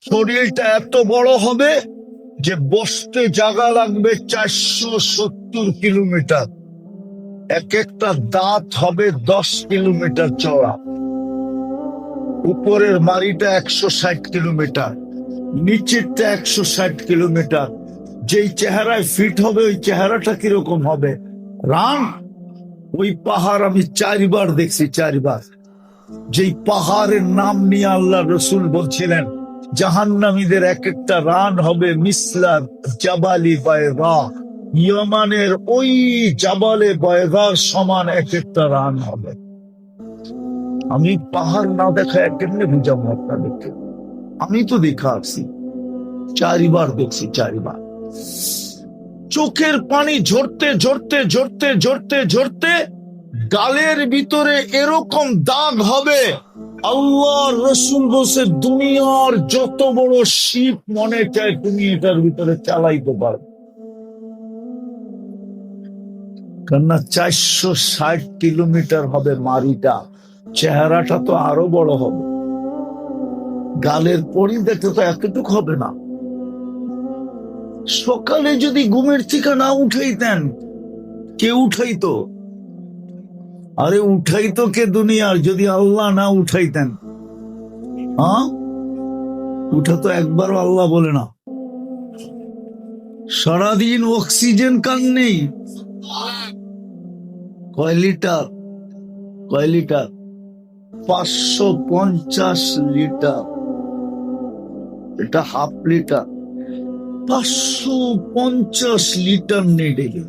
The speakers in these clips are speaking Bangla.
শরীরটা এত বড় হবে যে বসতে জায়গা লাগবে 470 কিলোমিটার। এক একটা দাঁত হবে 10 কিলোমিটার চওড়া। উপরের মাড়িটা 160 কিলোমিটার, নিচেরটা 160 কিলোমিটার। যেই চেহারায় ফিট হবে ওই চেহারাটা কিরকম হবে? রান ওই পাহাড় আমি 4বার দেখছি, 4বার। যেই পাহাড়ের নাম নিয়ে আল্লাহ রসুল বলছিলেন জাহান্নামীদের এক একটা রান হবে মিসলা জাবালি বায়দা, ইয়মানের ওই জাবালে বায়দার সমান এক একটা রান হবে। আমি পাহাড় না দেখা কেমনে বুঝাবো আপনাদেরকে? আমি তো দেখা আসছি, 4বার দেখছি, 4বার। চোখের পানি ঝরতে ঝরতে ঝরতে ঝরতে ঝরতে গালের ভিতরে এরকম দাগ হবে, আল্লাহ রসুল বলছে দুনিয়ার যত বড় শিপ মনে চায় তুমি এটার ভিতরে চালাইতে পারো। কেননা 460 কিলোমিটার হবে মারিটা, চেহারাটা তো আরো বড় হবে। গালের পরি দেখতে তো এতটুকু হবে না। সকালে যদি ঘুমের থেকে না উঠাইতেন, কে উঠাইতো? আরে উঠাইতো কে দুনিয়ার, যদি আল্লাহ না উঠাইতেন? হ্যাঁ, উঠা তো একবারও আল্লাহ বলে না। সারাদিন অক্সিজেন কান নেই। কয় লিটার? কয় লিটার? 550 লিটার। এটা হাফ লিটার। 550 লিটার নেই ডেলি।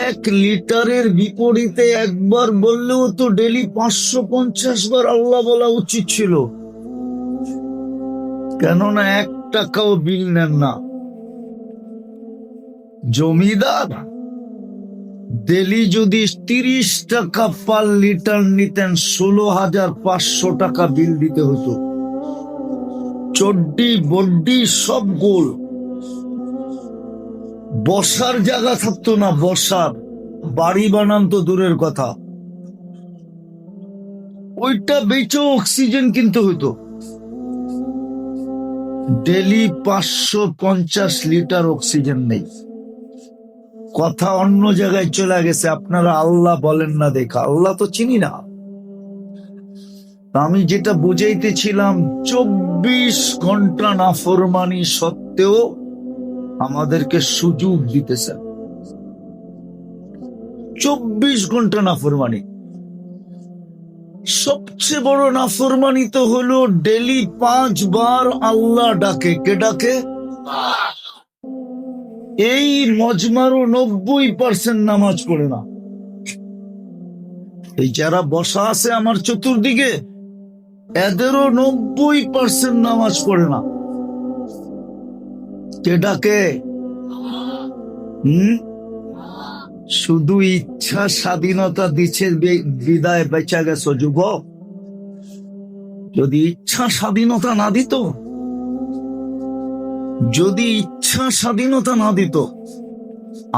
1 লিটারের বিপরীতে একবার বললেও তো ডেলি 550 বার আল্লাহ বলা উচিত ছিল। কেননা 1 টাকাও বিল নেন না। জমিদার ডেলি যদি 30 টাকা পার লিটার নিতেন, 16,500 টাকা বিল দিতে হতো। চড্ডি বড্ডি সব গোল, বসার জায়গা থাকতো না। বসার বাড়ি বানান তো দূরের কথা, ওইটা বেচেও অক্সিজেন কিনতে হতো। ডেলি 550 লিটার অক্সিজেন নেই। কথা অন্য জায়গায় চলে গেছে। আপনারা আল্লাহ বলেন না দেখা, আল্লাহ তো চিনি না। আমি যেটা বুঝাইতেছিলাম, 24 ঘন্টা নাফরমানি সত্ত্বেও আমাদেরকে সুযোগ দিতেছেন। 24 ঘন্টা নাফরমানি। সবচেয়ে বড় নাফরমানি তো হলো ডেলি 5 বার আল্লাহ ডাকে। কে ডাকে? এই মজমারও 90% নামাজ পড়ে না। এই যারা বসা আছে আমার চতুর্দিকে, এদেরও 90% নামাজ পড়ে না। কে ডাকে? শুধু ইচ্ছা স্বাধীনতা দিচ্ছে বিদায় বেচা গেছো যুবক। যদি ইচ্ছা স্বাধীনতা না দিত, যদি ইচ্ছা স্বাধীনতা না দিত,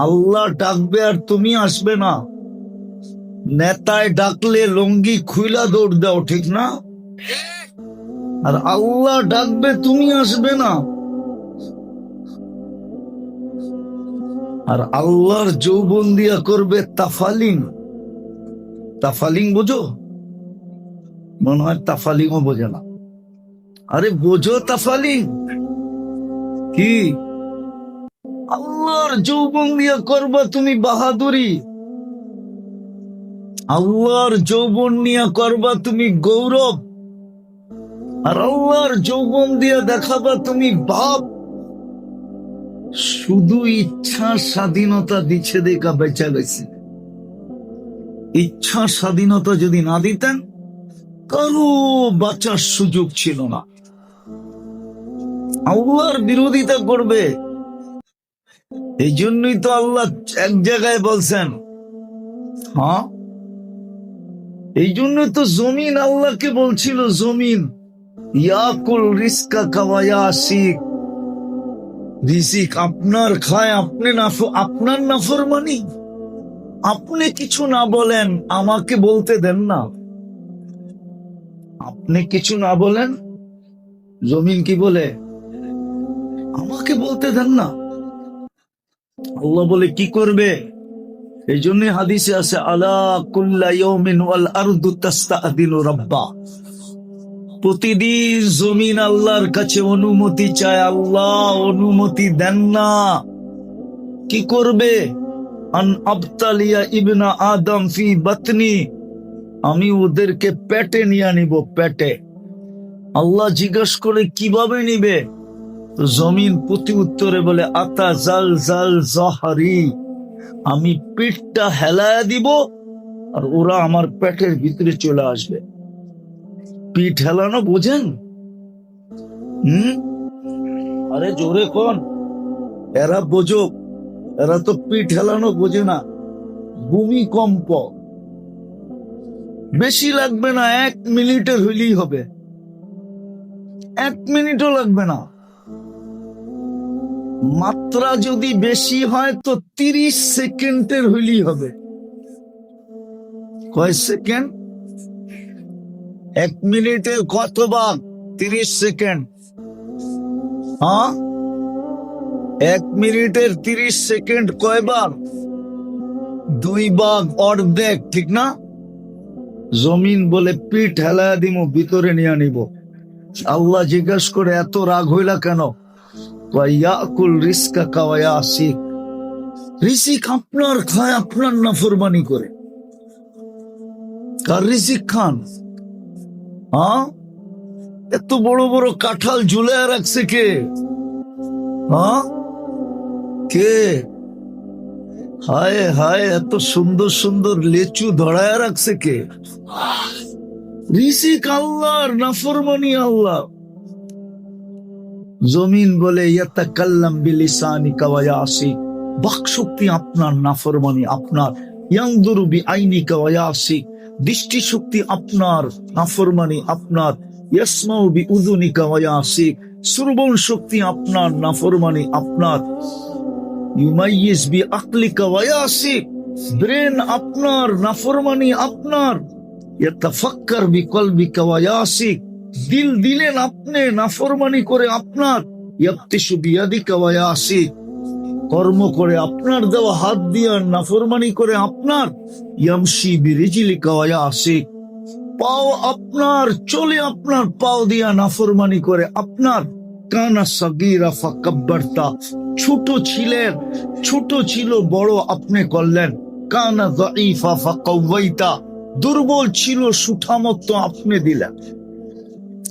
আল্লাহ ডাকবে আর তুমি আসবে না। নেতায় ডাকলে লঙ্গি খুইলা দৌড় দাও, ঠিক না? আর আল্লাহ ডাকবে তুমি আসবে না। আর আল্লাহর যৌবন দিয়া করবে তাফালিং। তাফালিং বোঝো? মনে হয় তাফালিংও বোঝে না। আরে বোঝো তাফালিং কি? আল্লাহর যৌবন দিয়া করবা তুমি বাহাদুরি, আল্লাহর যৌবন নিয়ে করবা তুমি গৌরব, আর আল্লাহর যৌবন দিয়া দেখাবা তুমি ভাব। শুধু ইচ্ছা স্বাধীনতা দিচ্ছে দেখা বেচা গেছে। ইচ্ছা স্বাধীনতা যদি না দিতেন, কারো বাঁচার সুযোগ ছিল না। আল্লাহর বিরোধিতা করবে। এই জন্যই তো আল্লাহ এক জায়গায় বলছেন, হ্যাঁ, এই জন্য তো জমিন আল্লাহকে বলছিল, জমিন ইয়াকুল রিস্কা খাওয়ায়া শিখ, রিজিক আপনার খায়, আপনার নাফরমানি। আপনি কিছু না বলেন, আমাকে বলতে দেন না। আপনি কিছু না বলেন, জমিন কি বলে, আমাকে বলতে দেন না। আল্লাহ বলে কি করবে? এই জন্য হাদিসে আছে, আলা কুল্লা ইয়াউমিন ওয়াল আরদু তাস্তাআদিনু রাব্বা। প্রতিদিন জমিন আল্লাহর কাছে অনুমতি চায়, আল্লাহ অনুমতি দেন না। কি করবে? আন আবতালিয়া ইবনা আদম ফি বাতনি, আমি ওদেরকে পেটে নিয়ে নিব, পেটে। আল্লাহ জিজ্ঞাসা করে কিভাবে নিবে? তো জমিন প্রতি উত্তরে বলে, আতা জাল জাল জাহারি, আমি পিঠটা হেলায়া দিব আর ওরা আমার পেটের ভিতরে চলে আসবে। পিঠ হেলানো বোঝেন? আরে জোরে কোন, এরা বোঝো, এরা তো পিঠ হেলানো বোঝে না। ভূমিকম্প বেশি লাগবে না, 1 মিনিটের হইলেই হবে, 1 মিনিটও লাগবে না। মাত্রা যদি বেশি হয় তো 30 সেকেন্ডের হইলেই হবে। কয় সেকেন্ড? 1 মিনিটের কত ভাগ? 30 সেকেন্ড। হ্যাঁ, 1 মিনিটের 30 সেকেন্ড কয় ভাগ? 2 ভাগ, অর্ধেক, ঠিক না? জমিন বলে পিঠ হেলায়া দিব, ভিতরে নিয়ে নিব। আল্লাহ জিজ্ঞাসা করে, এত রাগ হইলা কেন? ইয়াকুল রিজকা ওয়া ইয়াসিক, রিজিক আপনার খায়, আপনার নাফরমানি করে। কার রিজিক খান? হ্যাঁ, এত বড় বড় কাঁঠাল ঝুলায় রাখছে কে? হ্যাঁ, কে? হায় হায়, এত সুন্দর সুন্দর লেচু ধরায় রাখছে কে? রিজিক আল্লাহর, নাফরমানি আল্লাহ। জমিন বলে, ইয়াতাকাল্লাম বিলিসানিকা ওয়া ইয়াসিক, বাক শক্তি আপনার, নাফরমানি আপনার। ইয়ানজুরু বিআইনিকা ওয়া ইয়াসিক, দৃষ্টি শক্তি আপনার, নাফরমানি আপনার। ইয়াসমাউ বিউযুনিকা ওয়া ইয়াসিক, শ্রবণ শক্তি আপনার, নাফরমানি আপনার। ইউমাইয়িজ বিআকলিকা ওয়া ইয়াসিক, ব্রেন আপনার, নাফরমানি আপনার। ইয়াতাফাক্কার বিকলবিকা ওয়া ইয়াসিক, দিল দিলেন আপনি, নাফরমানি করে আপনার। ইয়াবতিশু বিয়াদিকা ওয়া ইয়াসিক, কর্ম করে আপনার দেওয়া হাত দিয়ে, নাফরমানি করে আপনার। ইয়ামশি বিরিজলিকা ওয়া ইয়াসিক, পাও আপনার, চলে আপনার পাও দিয়া, নাফরমানি করে আপনার। কানা সাগীরা ফাকাব্বারতা, ছোট ছিলেন, ছোট ছিল, বড় আপনি করলেন। কানা যায়ীফা ফাকাওয়াইতা, দুর্বল ছিল, সুঠামত্ব আপনি দিলেন।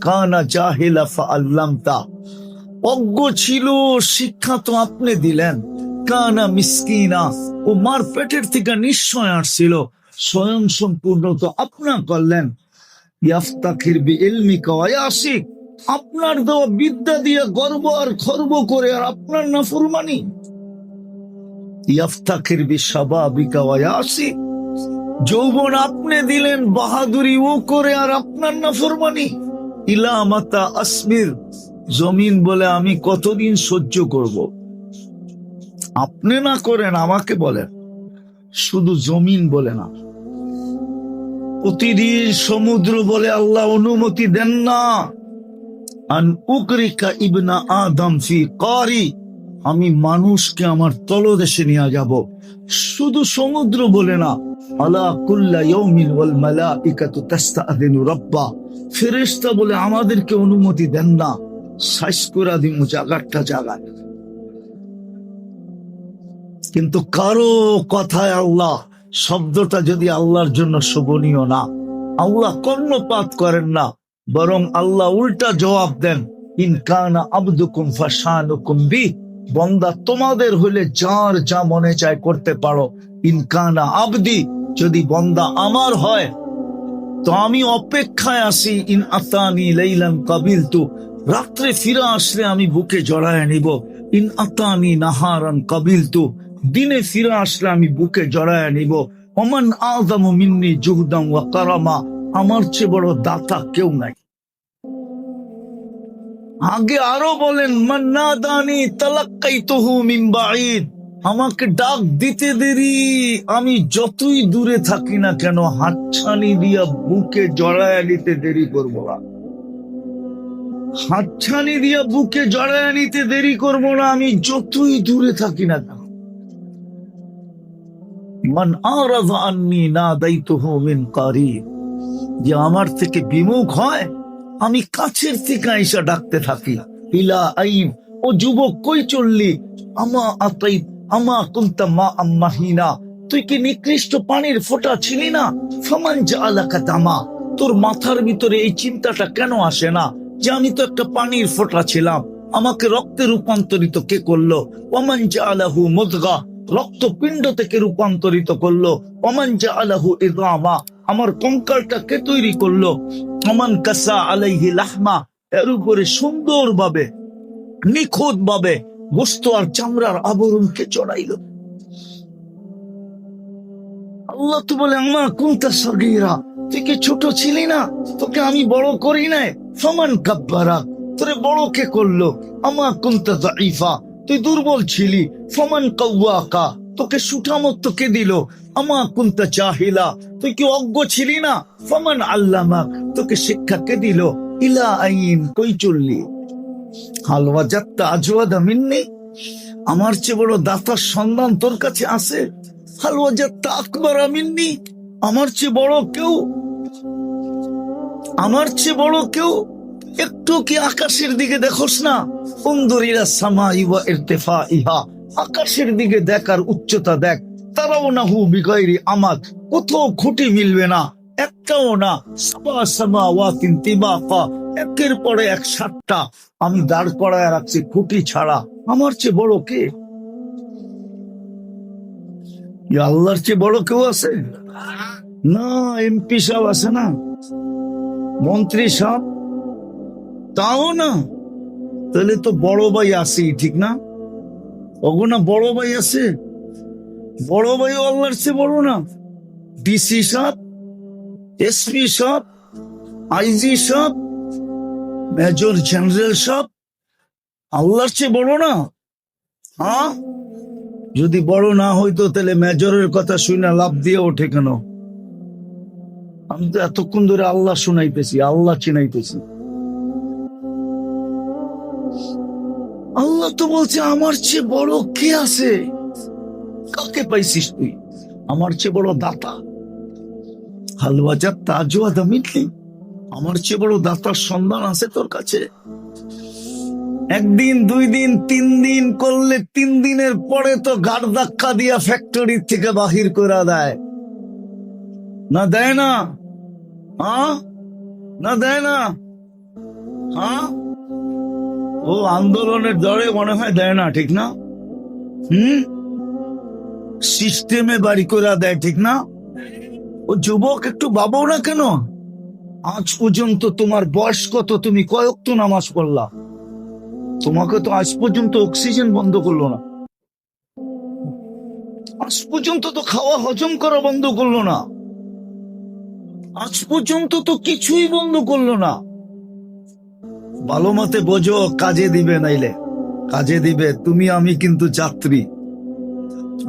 কানা জাহিলা ফাআল্লামতা, অজ্ঞ ছিল, শিক্ষা তো আপনি দিলেন। কানা মিসকিনা, ও মার পেটের থেকে নিশ্চয় আসছিল, স্বয়ং সম্পূর্ণ তো আপনা করলেন। ইয়াফতাখির বিইলমিকা ওয়া ইয়াসিক, আপনার দেওয়া বিদ্যা দিয়ে গর্ব আর খর্ব করে, আর আপনার নাফরমানি। ইয়াফতাখির বিশাবাবিকা ওয়া ইয়াসিক, যৌবন আপনি দিলেন, বাহাদুরি ও করে, আর আপনার নাফরমানি। ইলা মাতা আসবির, জমিন বলে আমি কতদিন সহ্য করব? আপনি না করেন, আমাকে বলেন, শুধু জমিন বলে না। প্রতিদিন সমুদ্র বলে, আল্লাহ অনুমতি দেন না। আন উকরিকা ইবনা আদম ফি কারি, আমি মানুষকে আমার তলদেশে নিয়ে যাব। শুধু সমুদ্র বলে না, আলা কুল্লা ইয়াউমিন ওয়াল মালাইকাতু তাস্তাআদিনু রাব্বা, ফেরেশতা বলে আমাদেরকে অনুমতি দেন না, সাইজ করে দিমু জায়গাটা জায়গায়। কিন্তু কারো কথায় আল্লাহ শব্দটা যদি আল্লাহর জন্য শোভনীয় না, আল্লাহ কর্ণপাত করেন না, বরং আল্লাহ উল্টা জবাব দেন, ইন কানা আবদুকুম ফাশানুকুম বি, বান্দা তোমাদের হলে যার যা মনে চায় করতে পারো। ইন কানা আবদি, যদি বান্দা আমার হয় তো আমি অপেক্ষায় আছি। ইন আতানি লাইলান কাবিলতু, রাত্রে ফিরে আসলে আমি বুকে জড়ায় নিব। ইন আতানি নাহারান কাবিলতু, দিনে ফিরে আসলে আমি বুকে জড়ায় নিব। ওমান আযমু মিন্নি জুহদান ওয়া কারামা, আমার চেয়ে বড় দাতা কেউ নাই। আগে আরো বলেন, মান নাদানি তালাক্কাইতুহু মিন বাঈদ, আমাকে ডাক দিতে দেরি, আমি যতই দূরে থাকি না কেন হাতছানি দিয়া বুকে জড়ায় নিতে দেরি করব না। হাতছানি দিয়া বুকে জড়ায় নিতে দেরি করবো না, আমি যতই দূরে থাকি না কেন। মান আরাযা আন্নী নাদাইতুহু মিন কারীব, যে আমার থেকে বিমুখ হয় আমি কাছের থেকে আইসা ডাকতে থাকি। ইলা আইন, ও যুবক কই চললি? আমা আতাই আমা কুনতা মা আম্মাহিনা, তুই কি নিকৃষ্ট পানির ফোঁটা ছিলি না? ফামান জাআলাকা দামা, তোর মাথার ভিতরে এই চিন্তাটা কেন আসে না যে আমি তো একটা পানির ফোঁটা ছিলাম, আমাকে রক্তে রূপান্তরিত কে করলো? ওমান জাআলাহু মুদগা, রক্তপিণ্ড থেকে রূপান্তরিত করলো। ওমান জাআলাহু ইযামা, আমার কঙ্কালটা কে তৈরি করলো? ওমান কাসা আলাইহি লাহমা, এর উপরে সুন্দরভাবে নিখুঁত ভাবে গোশত আর চামড়ার আবরণকে চড়াইলো। আল্লাহ তো বলে আমা কুনতা সগীরা, তুই কি ছোট ছিলি না? তোকে আমি বড় করি নাই। ফামান কাব্বারা, তোরে বড় কে করলো? আমা কুনতা যায়ীফা, তুই দুর্বল ছিলি। ফামান কাওয়াকা, তোকে সুঠামত্ব কে দিল? আমা কুনতা জাহিলা, তুই কি অজ্ঞ ছিলি না? ফামান আল্লামাক, তোকে শিক্ষা কে দিল? ইলা আইন, কই চললি? হাল ওয়াজাদতা আজওয়াদা মিন্নি, আমার চেয়ে বড় দাতার সন্ধান তোর কাছে আছে? হাল ওয়াজাদতা আকবারা মিন্নি, আমার চেয়ে বড় কেউ, আমার চেয়ে বড় কেউ? একটু কি আকাশের দিকে দেখোস না? উনদুর ইলা সামাই ওয়া ইরতিফাইহা, আকাশের দিকে দেখ আর উচ্চতা দেখ। তারাউনাহু বিগাইরি আমাদ, কোথাও খুঁটি মিলবে না, একটাও না। সাবা সামাওয়াতিন তিবাকা, একের পরে এক সাতটা আমি দাঁড় করায় রাখছি খুঁটি ছাড়া। আমার চেয়ে বড় কে? আল্লাহর চেয়ে বড় কেউ আছে? না, এমপি সাহেব আছে না, মন্ত্রী সাহেব, তাও না। তাহলে তো বড় ভাই আছে, ঠিক না? ওগো না, বড় ভাই আছে, বড় ভাই আল্লাহর চেয়ে বড় না? ডিসি সাহেব, এসপি সাহেব, আইজি সাহেব, মেজর জেনারেল সাহেব আল্লাহর চেয়ে বড় না? হ্যাঁ, যদি বড় না হইতো তাহলে মেজরের কথা শুনে লাভ দিয়ে ওঠে কেন? আমি তো এতক্ষণ ধরে আল্লাহ শুনাইতেছি, আল্লাহ চিনাইতেছি। আল্লাহ তো বলছে আমার চেয়ে বড় কে আছে? কাকে পাইছিস তুই? আমার চেয়ে বড় দাতা। হালওয়াজাত তাজওয়াদা মিননি, আমার চেয়ে বড় দাতার সন্ধান আছে তোর কাছে? একদিন, দুই দিন, তিন দিন করলে 3 দিনের পরে তো গাড় ধাক্কা দিয়া ফ্যাক্টরি থেকে বাহির করে দেয় না? দেয় না? হ্যাঁ, না দেয় না? হ্যাঁ, ও আন্দোলনের দরে মনে হয় দেয় না, ঠিক না? সিস্টেমে বাড়ি করে দেয়, ঠিক না? ও যুবক, একটু ভাবো না কেন? আজ পর্যন্ত তোমার বয়স কত? তুমি কয় ওয়াক্ত নামাজ পড়লা? তোমাকে তো আজ পর্যন্ত অক্সিজেন বন্ধ করলো না, আজ পর্যন্ত তো খাওয়া হজম করা বন্ধ করলো না, আজ পর্যন্ত তো কিছুই বন্ধ করলো না। ভালো মতে বোঝো, কাজে দিবে, নাইলে কাজে দিবে। তুমি আমি কিন্তু যাত্রী।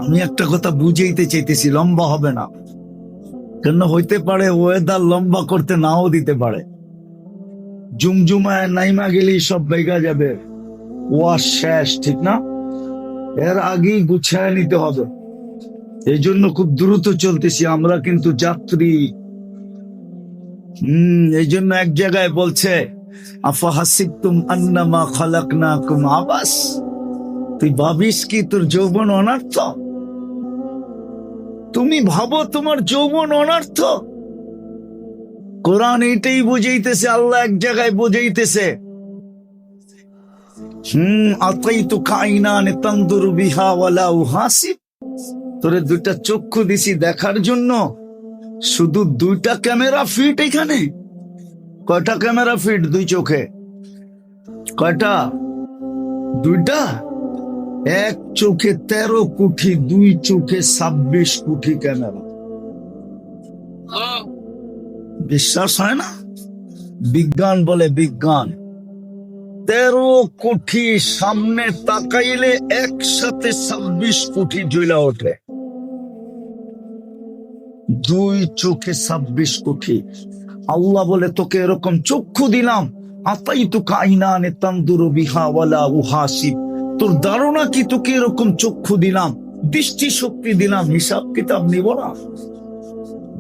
আমি একটা কথা বুঝাইতে চাইতেছি, লম্বা হবে না কেন? হইতে পারে ওয়েদার লম্বা করতে নাও দিতে পারে। জুমজুমায় নাইমা গেলেই সব বেগা যাবে, ওয়া শেষ, ঠিক না? এর আগেই গুছায় নিতে হবে। এই জন্য খুব দ্রুত চলতেছি, আমরা কিন্তু যাত্রী। এই জন্য এক জায়গায় বলছে আফাহাসিবতুম আন্নামা খালাকনাকুম আবাস, তুই ভাবিস কি তোর যৌবন অনর্থ? তুমি ভাবো তোমার যৌবন অনর্থ? কোরআন এটাই বুঝাইতেছে। আল্লাহ এক জায়গায় বুঝাইতেছে, আতাইতুকা আইনান তানদুরু বিহা ওয়ালা উহাসিব, তোরে 2টা চক্ষু দিছি দেখার জন্য, শুধু 2টা ক্যামেরা ফিট। এখানে কয়টা ক্যামেরা ফিট 2 চোখে? কয়টা? 2টা। এক চোখে 13 কোটি, 2 চোখে 26 কোটি ক্যামেরা। বিশ্বাস হয় না? বিজ্ঞান বলে, বিজ্ঞান 13 কোটি সামনে তাকাইলে একসাথে 26 কোটি জ্বলা ওঠে। 2 চোখে 26 কোটি। আল্লাহ বলে তোকে এরকম চক্ষু দিলাম, আতাইতুকা আইনানে তানদুরু বিহা ওয়ালা উহাসিব, তোর ধারণা কি তোকে এরকম চক্ষু দিলাম, দৃষ্টি শক্তি দিলাম, হিসাব কিতাব নিব না?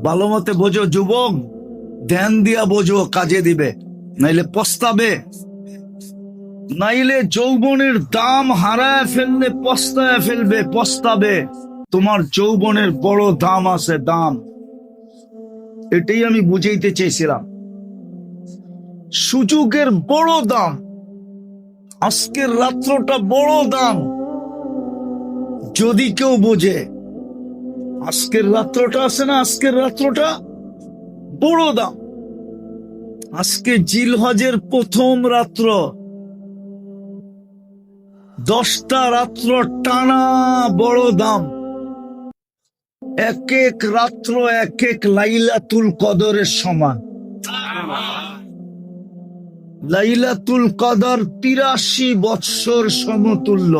ভালো মতে বোঝো যুবক, ধ্যান দিয়া বোঝো, কাজে দিবে, নাইলে পস্তাবে। নাইলে যৌবনের দাম হারায় ফেললে পস্তায় ফেলবে, পস্তাবে। তোমার যৌবনের বড় দাম আছে, দাম। এটাই আমি বুঝাইতে চেয়েছিলাম। সুযোগের বড় দাম, আজকের রাত্রটা বড় দাম। যদি কেউ বোঝে, আজকের রাত্রটা আছে না, আজকের রাত্রটা বড় দাম। আজকে জিলহজের প্রথম রাত্র, 10টা রাত্র টানা বড় দাম। এক এক রাত্র এক এক লাইলাতুল কদরের সমান। লাইলাতুল কদর 83 বৎসর সমতুল্য।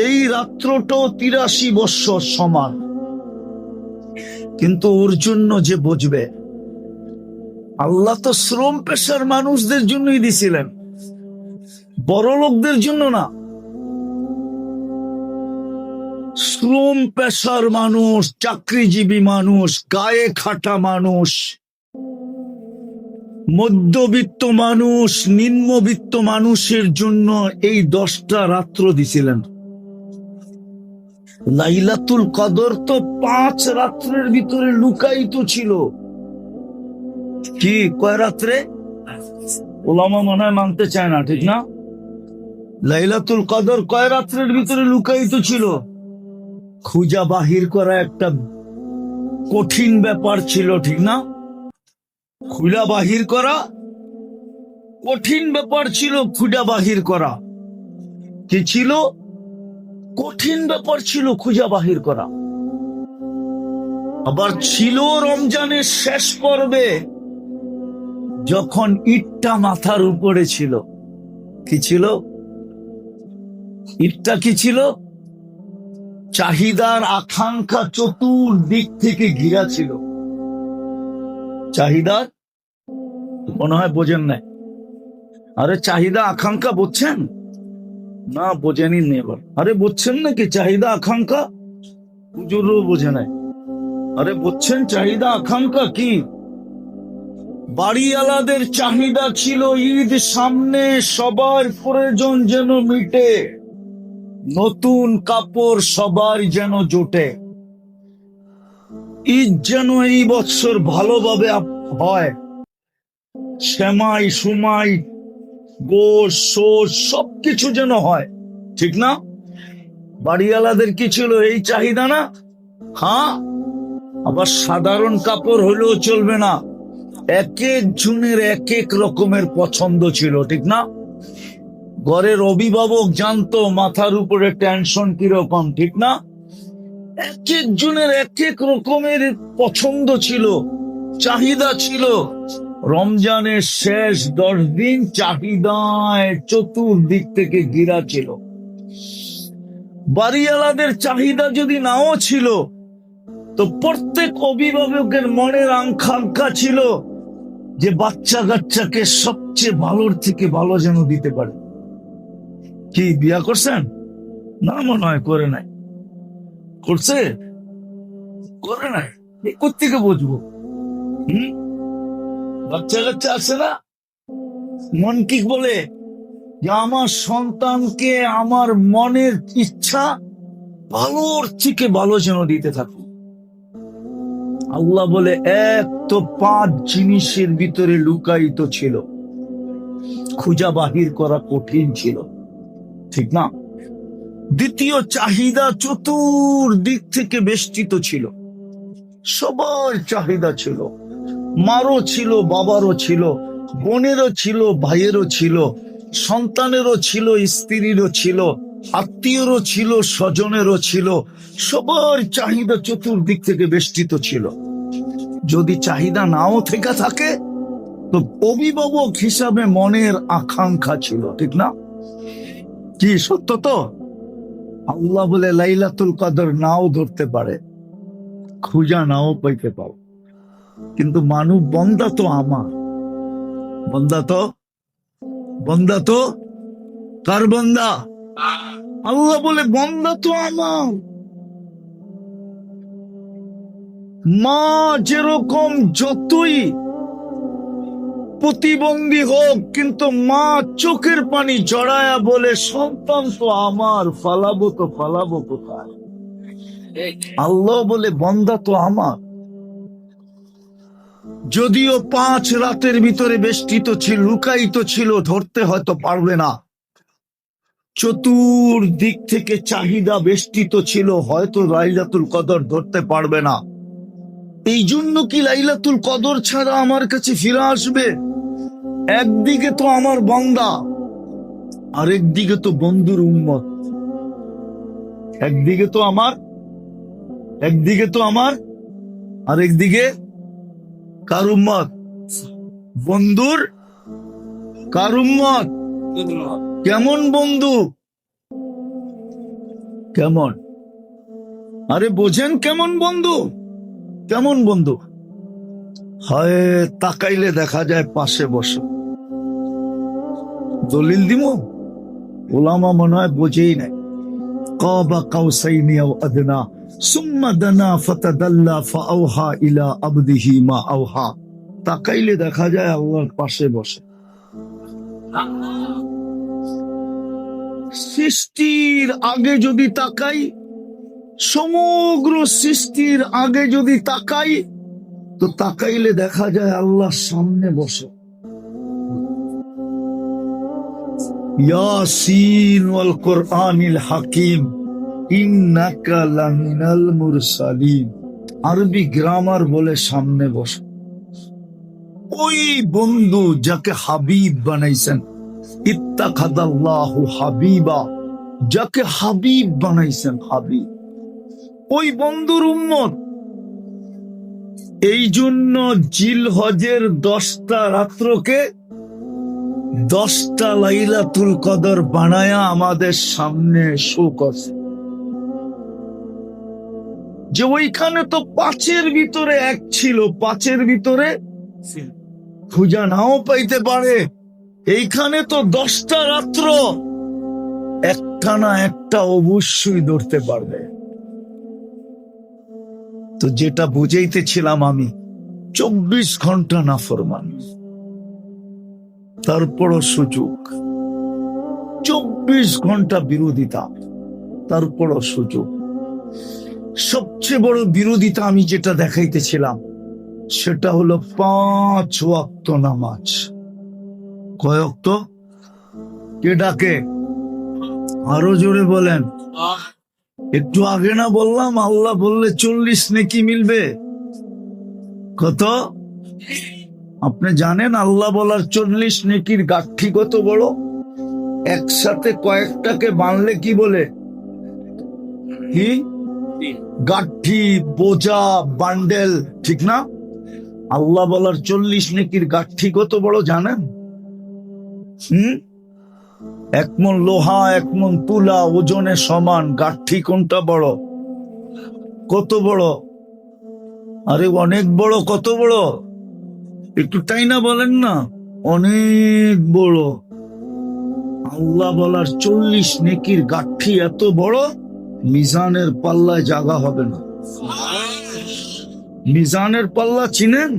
এই রাত্রটাও 83 বৎসর সমান। কিন্তু ওর জন্য যে বুঝবে, আল্লাহ তো শ্রম পেশার মানুষদের জন্যই দিছিলেন, বড় লোকদের জন্য না। শ্রম পেশার মানুষ, চাকরিজীবী মানুষ, গায়ে খাটা মানুষ, মধ্যবিত্ত মানুষ, নিম্নবিত্ত মানুষের জন্য এই 10টা রাত্র দিছিলেন। লাইলাতুল কদর তো 5 রাত্রের ভিতরে লুকায়িত ছিল। কি কয় রাত্রে? ওলামা মনে হয় মানতে চায় না, ঠিক না? লাইলাতুল কদর কয় রাত্রের ভিতরে লুকায়িত ছিল? খুঁজা বাহির করা একটা কঠিন ব্যাপার ছিল, ঠিক না? খুঁজা বাহির করা কঠিন ব্যাপার ছিল। খুঁজা বাহির করা কি ছিল? কঠিন ব্যাপার ছিল খুঁজা বাহির করা। আবার ছিল রমজানের শেষ পর্বে, যখন ঈদটা মাথার উপরে ছিল। কি ছিল? ঈদটা কি ছিল? চাহিদার আকাঙ্ক্ষা চতুর্দিক থেকে ঘিরা ছিল। চাহিদার, মনে হয় বোঝেন নাই। আরে চাহিদা আকাঙ্ক্ষা বুঝছেন না? বোঝেনি এবার। আরে বুঝছেন নাকি চাহিদা আকাঙ্ক্ষা? হুজুরও বোঝে নাই। আরে বুঝছেন চাহিদা আকাঙ্ক্ষা কি? বাড়িওয়ালাদের চাহিদা ছিল ঈদ সামনে, সবার প্রয়োজন যেন মিটে, নতুন কাপড় সবার যেন জোটে, ঈদ যেন এই বছর ভালোভাবে হয়, সেমাই সুমাই গোশ সোস সবকিছু যেন হয়, ঠিক না? বাড়িওয়ালাদের কি ছিল? এই চাহিদা না? হ্যাঁ। আবার সাধারণ কাপড় হলেও চলবে না, এক এক জনের এক এক রকমের পছন্দ ছিল, ঠিক না? ঘরের অভিভাবক জানতো মাথার উপরে টেনশন কিরকম, ঠিক না? এক এক জনের এক এক রকমের পছন্দ ছিল, চাহিদা ছিল। রমজানের শেষ 10 দিন চাহিদায় চতুর্দিক থেকে ঘেরা ছিল। বাড়িওয়ালাদের চাহিদা যদি নাও ছিল, তো প্রত্যেক অভিভাবকের মনের আকাঙ্ক্ষা ছিল যে বাচ্চা কাচ্চাকে সবচেয়ে ভালোর থেকে ভালো যেন দিতে পারে। কি বিয়া করছেন? না, মনে হয় করে নাই। করছে? করে নাই। কোথেকে বুঝবো? বাচ্চা কাচ্চা আছে না, মন কি বলে যে আমার সন্তানকে আমার মনের ইচ্ছা ভালোর থেকে ভালো যেন দিতে থাকো। আল্লাহ বলে এক তো 5 জিনিসের ভিতরে লুকায়িত ছিল, খুঁজা বাহির করা কঠিন ছিল, ঠিক না? দ্বিতীয়, চাহিদা চতুর্দিক থেকে বেষ্টিত ছিল, সবার চাহিদা ছিল। মারও ছিল, বাবারও ছিল, বোনেরও ছিল, ভাইয়েরও ছিল, সন্তানেরও ছিল, স্ত্রীরও ছিল, আত্মীয়রও ছিল, স্বজনেরও ছিল। সবার চাহিদা চতুর্দিক থেকে বেষ্টিত ছিল। যদি চাহিদা নাও থেকে থাকে, তো অভিভাবক হিসাবে মনের আকাঙ্ক্ষা ছিল, ঠিক না? কি সত্য তো? আল্লাহ বলে লাইলাতুল কদর নাও ধরতে পারে, খুঁজা নাও পাইতে পারো, কিন্তু মানব বন্দা তো আমার, বন্দা তো, বন্দা তো কার বন্দা? আল্লাহ বলে বন্দা তো আমার। মা যেরকম যতই প্রতিবন্ধী হোক, কিন্তু মা চোখের পানি জড়ায়া বলে সন্তান তো আমার, ফালাবো তো ফালাবো কোথায়? আল্লাহ বলে বন্দা তো আমার। যদিও 5 রাতের ভিতরে বেষ্টিত ছিল, লুকায়িত ছিল, ধরতে হয়তো পারবে না। চতুর্দিক থেকে চাহিদা বেষ্টিত ছিল, হয়তো লাইলাতুল কদর ধরতে পারবে না। এই জন্য কি লাইলাতুল কদর ছাড়া আমার কাছে ফিরে আসবে? একদিকে তো আমার বান্দা, আরেকদিকে তো বন্ধুর উম্মত। একদিকে তো আমার, আরেকদিকে কার উম্মত? বন্ধুর। কার উম্মত? কেমন বন্ধু? কেমন? আরে বোঝেন কেমন বন্ধু? কেমন বন্ধু? হয় তাকাইলে দেখা যায় পাশে বসে। দলিল দিব? ওলামা মনে হয় বোঝেই নাই। কাবা কাউসাইনি আও আদনা সুম্মা দানা ফাতাদাল্লা ফাআওহা ইলা আবদিহি মা আওহা। তাকাইলে দেখা যায় আল্লাহর পাশে বসে। সৃষ্টির আগে যদি তাকাই, সমগ্র সৃষ্টির আগে যদি তাকাই, তো তাকাইলে দেখা যায় আল্লাহর সামনে বসে। ইয়াসিন ওয়াল কুরআনিল হাকিম ইন্নাকা লামিনাল মুরসালিন। আরবি গ্রামার বলে সামনে বসে। ওই বন্ধু যাকে হাবিব বানাইছেন, ইত্তাখাযাল্লাহু হাবিবা, যাকে হাবিব বানাইছেন, হাবিব, ওই বন্ধুর উম্মত। এই জন্য জিলহজের 10টা রাত্রকে 10টা লাইলাতুল কদর বানায়া আমাদের সামনে শো করছে। যে ওইখানে তো 5-এর ভিতরে 1 ছিল, 5-এর ভিতরে খুঁজা নাও পাইতে পারে। এইখানে তো 10টা রাত্র, একটা না একটা অবশ্যই ধরতে পারবে। তো যেটা বুঝাইতেছিলাম আমি, 24 ঘন্টা নাফরমানি, তারপরও সুযোগ। 24 ঘন্টা বিরোধিতা, তারপরও সুযোগ। সবচেয়ে বড় বিরোধিতা আমি যেটা দেখাইতেছিলাম, সেটা হলো 5 ওয়াক্ত নামাজ। কয় ওয়াক্ত? কে ডাকে? আরো জোরে বলেন। একটু আগে না বললাম আল্লাহ বললে 40 নেকি মিলবে? কত? আপনি জানেন আল্লাহ বলার 40 নেকির গাঠি কত বড়? একসাথে কয়েকটাকে বানলে কি বলে? কি গাঠি, বোঝা, বান্ডেল, ঠিক না? আল্লাহ বলার 40 নেকির গাঠি কত বড় জানেন? 1 মণ লোহা 1 মণ তুলা ওজনে সমান। গাঠি কোনটা বড়? কত বড়? আরে অনেক বড়। কত বড়? একটু তাই না বলেন না? অনেক বড়। আল্লাহ বলার 40 নেকির গাঠি এত বড়, মিজানের পাল্লায় জায়গা হবে না। মিজানের পাল্লা চিনেন?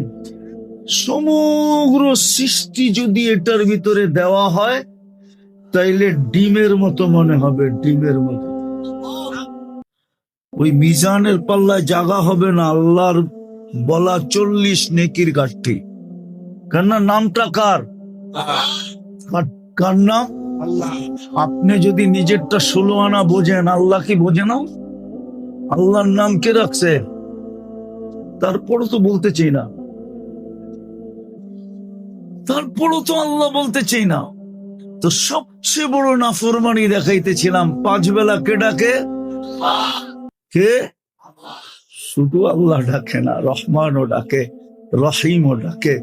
সমগ্র সৃষ্টি যদি এটার ভিতরে দেওয়া হয়, তাইলে ডিমের মতো মনে হবে, ডিমের মতো। ওই মিজানের পাল্লায় জায়গা হবে না আল্লাহর বলা 40 নেকির গাঠি। কেননা নামটা কার? কার নাম? আপনি যদি নিজেরটা 16 আনা বোঝেন, আল্লাহ কি বোঝে না? আল্লাহর নাম কে রাখছে? তারপরও তো বলতে চাই না, তারপরও তো আল্লাহ বলতে চাই না। তো সবচেয়ে বড় নাফরমানি দেখাইতেছিলাম। 5 বেলা কে ডাকে? কে? শুধু আল্লাহ ডাকে না, রহমানও ডাকে, রহিমও ডাকে,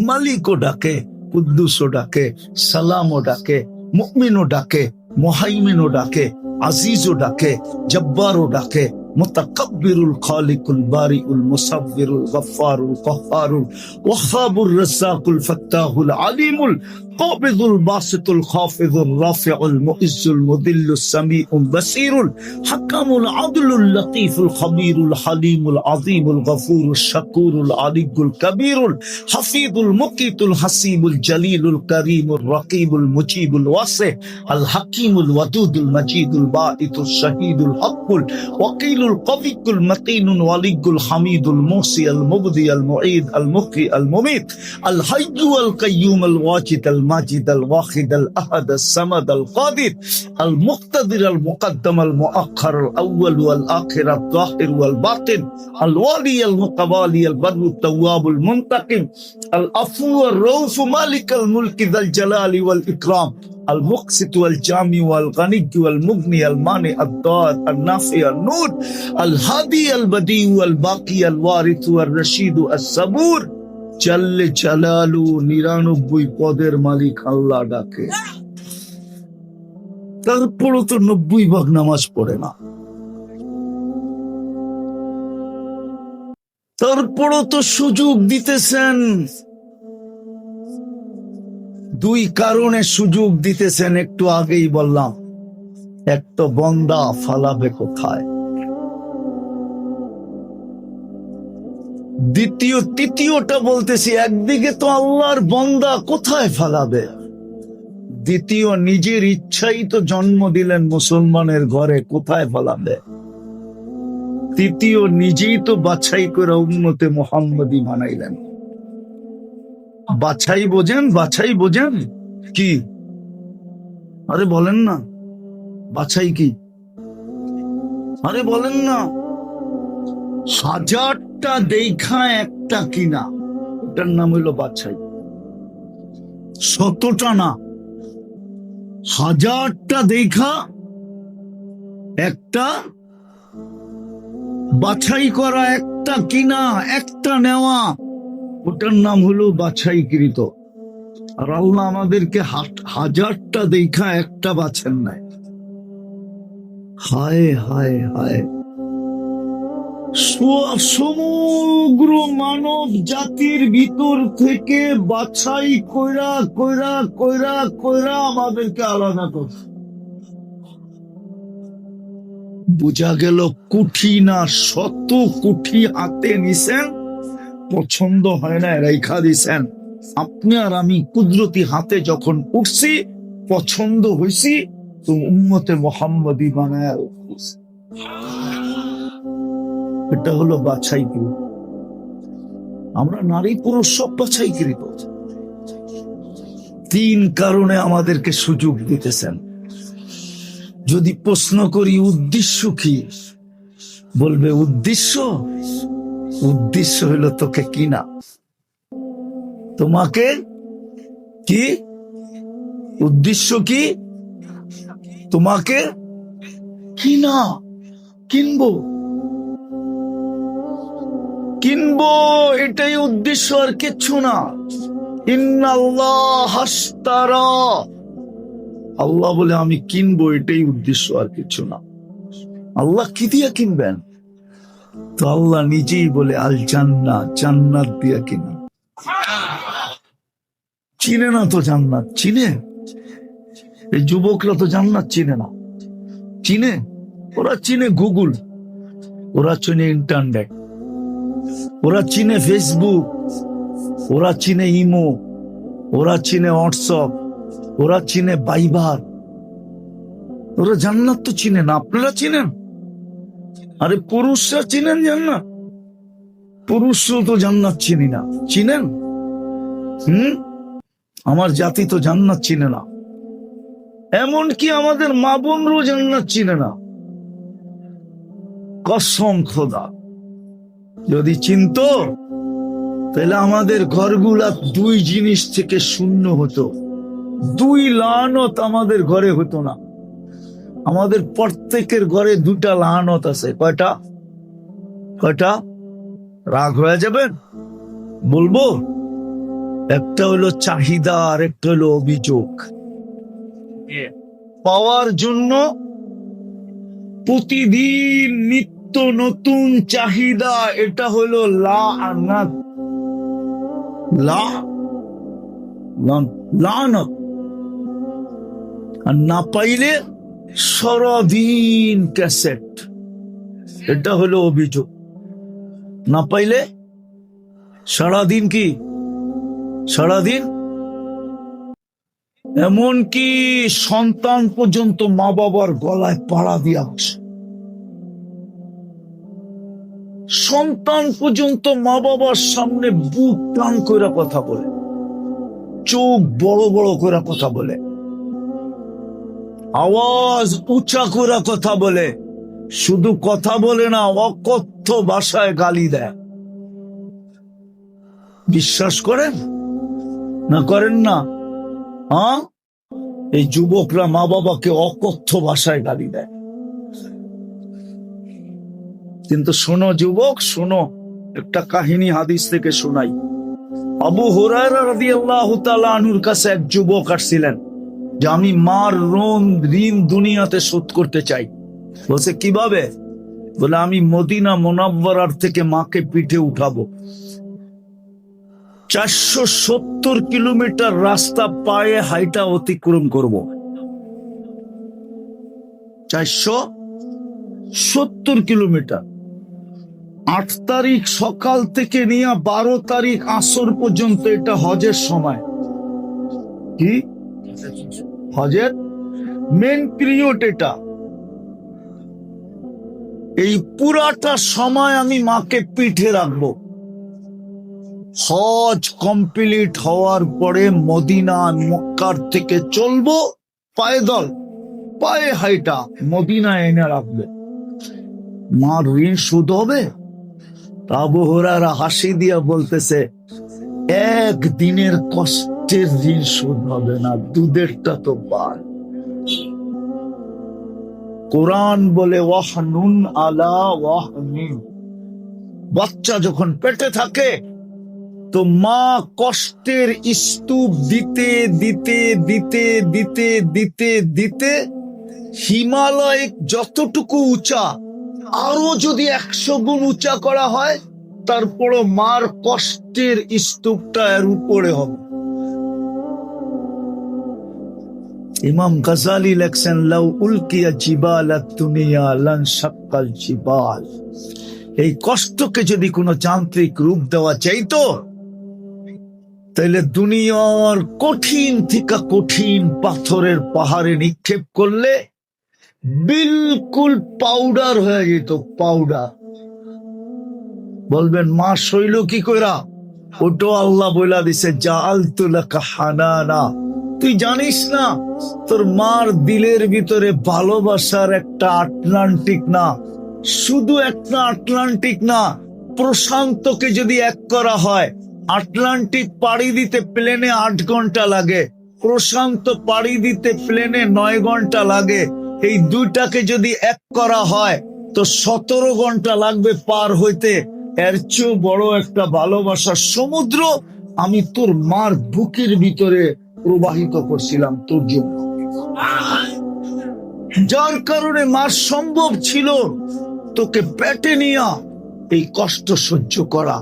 মালিকও ডাকে, কুদ্দুসও ডাকে, সালামও ডাকে, মুমিনও ডাকে, মুহাইমিনও ডাকে, আজিজও ডাকে, জব্বারও ডাকে, মুতাকাব্বিরুল খালিকুল বারিউল মুসাব্বিরুল গফফারুল কহ্হারুল ওয়াহ্হাবুর রাজ্জাকুল ফাত্তাহুল আলিমুল কাবিদুল বাসিতুল খাফিজুর রাফিউল মুইজ্জুল মুদিল্লুস সামিউল বাসীরুল হাকামুল আদলুল লতীফুল খবীরুল হালিমুল আযীমুল গফুরুশ শাকুরুল আলিয়্যুল কবীরুল হাফিজুল মুকিতুল হাসিবুল জলিলুল করিমুর রকিবুল মুজিবুল ওয়াসি আল হাকিমুল ওয়াদুদুল মজিদুল বাঈতুশ শাহীদুল হকুল ওয়াকিলুল কবিকুল মতিনুল ওয়ালিয়্যুল হামিদুল মুহসি আল মুবদি আল মুঈদ আল মুহয়ি আল মুমীত আল হাইয়্যু আল কাইয়্যুম আল ওয়াজিদ আল মাজিদ আল ওয়াহিদ আল আহাদ আল সামাদ আল কাদির আল মুক্তাদির আল মুকদ্দম আল মুআখ্খার আল আউয়াল ওয়াল আখির আল যাহির ওয়াল বাতিন আল ওয়ালি আল মুতাওয়ালি আল বাররু তাওয়াব আল মুনতাকিম আল আফু আর রউফ মালিক আল মুলক যাল জালালি ওয়াল ইকরাম المقسط والجامع والغني والمغني المانع الضار النافع النور الهادي البديع والباقي الوارث والرشيد الصبور جل جلاله 99 পদের মালিক আল্লাহ ডাকে, তারপরও তো 90 ভাগ নামাজ পড়ে না, তারপরও তো সুযোগ দিতেছেন। দুই কারণে সুযোগ দিতেছেন, একটু আগেই বললাম। এক তো বন্দা ফালাবে কোথায়, তৃতীয়টা বলতেছি, একদিকে তো আল্লাহর বন্দা কোথায় ফালাবে, দ্বিতীয় নিজের ইচ্ছাই তো জন্ম দিলেন মুসলমানের ঘরে, কোথায় ফালাবে, তৃতীয় নিজেই তো বাছাই করে উম্মতে মুহাম্মদী বানাইলেন। বাছাই বোঝেন, বাছাই বোঝেন কি? আরে বলেন না, বাছাই কি? আরে বলেন না। 1000টা দেখা একটা কিনা, এটার নাম হইল বাছাই। 100টা না, 1000টা দেখা একটা বাছাই করা, একটা কিনা, একটা নেওয়া, ওটার নাম হলো বাছাইকৃত। আর আল্লাহ আমাদেরকে 1000টা দেখা একটা বাছেন নাই। হায় হায় হায়, সমগ্র মানব জাতির ভিতর থেকে বাছাই কইরা কইরা কইরা কইরা আমাদেরকে আলাদা করছে। বোঝা গেল কুঠি না, 100 কুঠি হাতে নিছেন, পছন্দ হয় না রেখা দিছেন। আপনি আর আমি কুদরতি হাতে যখন উঠছি, পছন্দ হয়েছি, তো উম্মতে মুহাম্মদী বানায়। এটা হলো বাছাইকৃত। আমরা নারী পুরুষ সব বাছাইকৃত। 3 কারণে আমাদেরকে সুযোগ দিতেছেন। যদি প্রশ্ন করি উদ্দেশ্য কি, বলবে উদ্দেশ্য হলো তোকে কিনা, তোমাকে কি উদ্দেশ্য কি, তোমাকে কিনা, কিনবো, এটাই উদ্দেশ্য, আর কিচ্ছু না। ইন্নাল্লাহ হাশতারা, আল্লাহ বলে আমি কিনবো, এটাই উদ্দেশ্য, আর কিছু না। আল্লাহ কি দিয়া কিনবেন? তো আল্লাহ নিজেই বলে আল জান্নাত, জান্নাত দিয়া কিনা। চিনে না তো জান্নাত, চিনে? এই যুবকরা তো জান্নাত চিনে না। চিনে? ওরা চিনে গুগল, ওরা চিনে ইন্টারনেট, ওরা চিনে ফেসবুক, ওরা চিনে ইমো, ওরা চিনে হোয়াটসঅ্যাপ, ওরা চিনে বাইবার। ওরা জান্নাত তো চিনে না। আপনারা চিনেন? আরে পুরুষরা চিনেন জান্নাত? পুরুষও তো জান্নাত চিনি না, চিনেন? আমার জাতি তো জান্নাত চিনে না, এমনকি আমাদের মা বোনরাও জান্নাত চিনে না। কসম খোদা, যদি চিনতো তাহলে আমাদের ঘরগুলা 2 জিনিস থেকে শূন্য হতো। 2 লানত আমাদের ঘরে হতো না। আমাদের প্রত্যেকের ঘরে 2টা লানত আছে। কয়টা? রাগ হয়ে যাবেন বলবো? একটা হলো চাহিদা, আর একটা হলো অভিযোগ। পাওয়ার জন্য প্রতিদিন নিত্য নিত্য নতুন চাহিদা, এটা হলো লাআনাত। লাআনাত। আর না পাইলে সারাদিন ক্যাসেট, এটা হলো অভিযোগ। না পাইলে সারাদিন কি, সারাদিন এমনকি সন্তান পর্যন্ত মা বাবার গলায় পাড়া দিয়া বসে। সন্তান পর্যন্ত মা বাবার সামনে বুক টান করে কথা বলে, চোখ বড় বড় করে কথা বলে, আওয়াজ উঁচা করে কথা বলে। শুধু কথা বলে না, অকথ্য ভাষায় গালি দেয়। বিশ্বাস করেন না করেন না? হ্যাঁ, এই যুবকরা মা বাবাকে অকথ্য ভাষায় গালি দেয়। কিন্তু শোনো যুবক, শোনো, একটা কাহিনী হাদিস থেকে শোনাই। আবু হুরায়রা রাদিয়াল্লাহু তাআলা আনহুর কাছে এক যুবক আসছিলেন যে আমি মার ঋণ দুনিয়াতে শোধ করতে চাই। বলছে কিভাবে? বলে আমি মদিনা মুনাওয়ারার থেকে মাকে পিঠে উঠাবো, 470 কিলোমিটার রাস্তা পায়ে হাইটা অতিক্রম করব। 470 কিলোমিটার। 8 তারিখ সকাল থেকে নিয়ে 12 তারিখ আসর পর্যন্ত এটা হজের সময়। কি হজের মেন পিরিয়ড এটা। এই পুরাটা সময় আমি মাকে পিঠে রাখবো। হজ কমপ্লিট হওয়ার পরে মদিনা মক্কার থেকে চলবো পায়দল, পায়ে হাইটা মদিনা এনে রাখবে। মার ঋণ শোধ হবে? আবু হুরায়রা হাসি দিয়া বলতেছে, একদিনের কষ্টের ঋণ শোধ হবে না, দুধেরটা তো বার। কোরআন বলে ওয়াহনুন আলা ওয়াহনিন। বাচ্চা যখন পেটে থাকে তো মা কষ্টের স্তূপ দিতে দিতে দিতে দিতে দিতে দিতে হিমালয় যতটুকু উঁচা, আরো যদি 100 গুণ উঁচা করা হয়, তারপরও মার কষ্টের স্তূপটা এর উপরে হবে। ইমাম গাজালি লেখছেন, লাউ উলকিয়া জিবালাত দুনিয়া লানশাক্কাল জিবাল। এই কষ্টকে যদি কোনো যান্ত্রিক রূপ দেওয়া চাইতো, তাহলে দুনিয়ার কঠিন থেকে কঠিন পাথরের পাহাড়ে নিক্ষেপ করলে বিলকুল পাউডার হয়ে যেত, পাউডার। বলবেন মা শৈল কি কইরা? ওটো আল্লাহ বইলা দিছে, জাআলতু লাকা হানানা। তুই জানিস না তোর মার দিলের ভিতরে ভালোবাসার একটা আটলান্টিক না, শুধু একটা আটলান্টিক না, প্রশান্তকে যদি এক করা হয়, আটলান্টিক পাড়ি দিতে প্লেনে 8 ঘন্টা লাগে, প্রশান্ত পাড়ি দিতে প্লেনে 9 ঘন্টা লাগে। এই দুইটাকে যদি এক করা হয় তো 17 ঘন্টা লাগবে পার হইতে। এর চেয়েও বড় একটা ভালোবাসার সমুদ্র আমি তোর মার বুকের ভিতরে প্রবাহিত করছিলাম তোর জন্য, যার কারণে মার সম্ভব ছিল তোকে পেটে নিয়া এই কষ্ট সহ্য করা।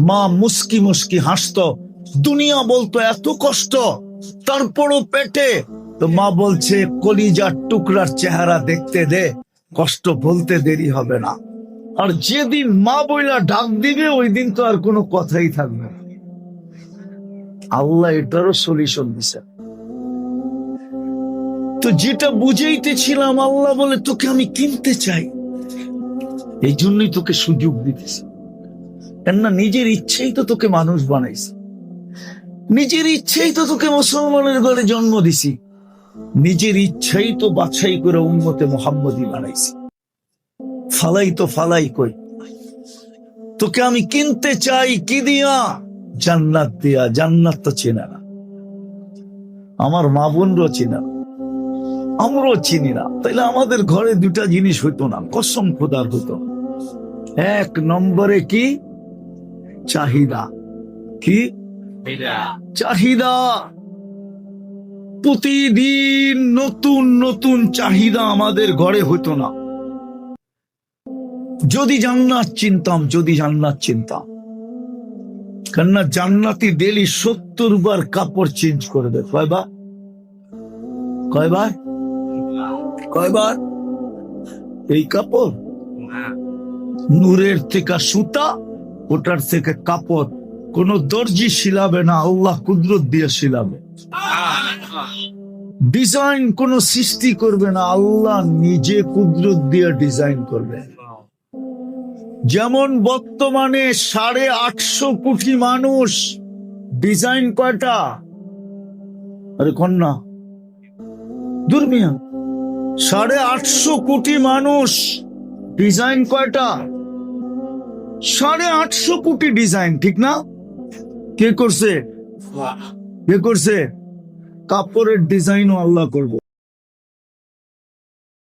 মা মুস্কি মুস্কি হাসতো, দুনিয়া বলতো এত কষ্ট, তারপরও পেটে। তো মা বলছে কলিজার টুকরার চেহারা দেখতে দে, কষ্ট বলতে দেরি হবে না। আর যেদিন মা বইলা ডাক দিবে ওই দিন তো আর কোনো কথাই থাকবে না। আল্লাহ এটারও সলিউশন দিছে। তো যেটা বুঝাইতেছিলাম, আল্লাহ বলে তোকে আমি কিনতে চাই, এই জন্যই তোকে সুযোগ দিতেছি। কেননা নিজের ইচ্ছেই তো তোকে মানুষ বানাইছে, নিজের ইচ্ছেই তো তোকে মুসলমানের ঘরে জন্ম দিছি, নিজের ইচ্ছাই তো বাছাই করে উম্মতে মুহাম্মদী বানাইছি। ফালাই তো ফালাই কই, তোকে আমি কিনতে চাই কি দিয়া? জান্নাত দিয়া। জান্নাত তো চেনা না, আমার মা বোনরও চেনা, আমরাও চিনি না। তাইলে আমাদের ঘরে দুটা জিনিস হইতো না, কসম খোদার হতো। 1 নম্বরে কি? চাহিদা। কি চাহিদা? প্রতিদিন নতুন নতুন চাহিদা আমাদের ঘরে হইতো না। যদি জান্নাত চিনতাম, যদি জান্নাত চিনতাম, কেননা জান্নাতি ডেলি 70 বার কাপড় চেঞ্জ করবে। কয়বার? কয়বার? কয়বার? এই কাপড় নূরের থেকে সুতা, ওটার থেকে কাপড় কোন দর্জি শিলাবে না, আল্লাহ কুদরত দিয়ে শিলাবে। ডিজাইন কোন সৃষ্টি করবে না, আল্লাহ নিজে কুদরত দিয়ে ডিজাইন করবে। যেমন বর্তমানে 850 কোটি মানুষ, ডিজাইন কয়টা? আরে কন্যা দুর্মিয়া, 850 কোটি মানুষ, ডিজাইন কয়টা? 850 কোটি ডিজাইন, ঠিক না? কে করছে? কে করছে? কাপড়ের ডিজাইনও আল্লাহ করবো।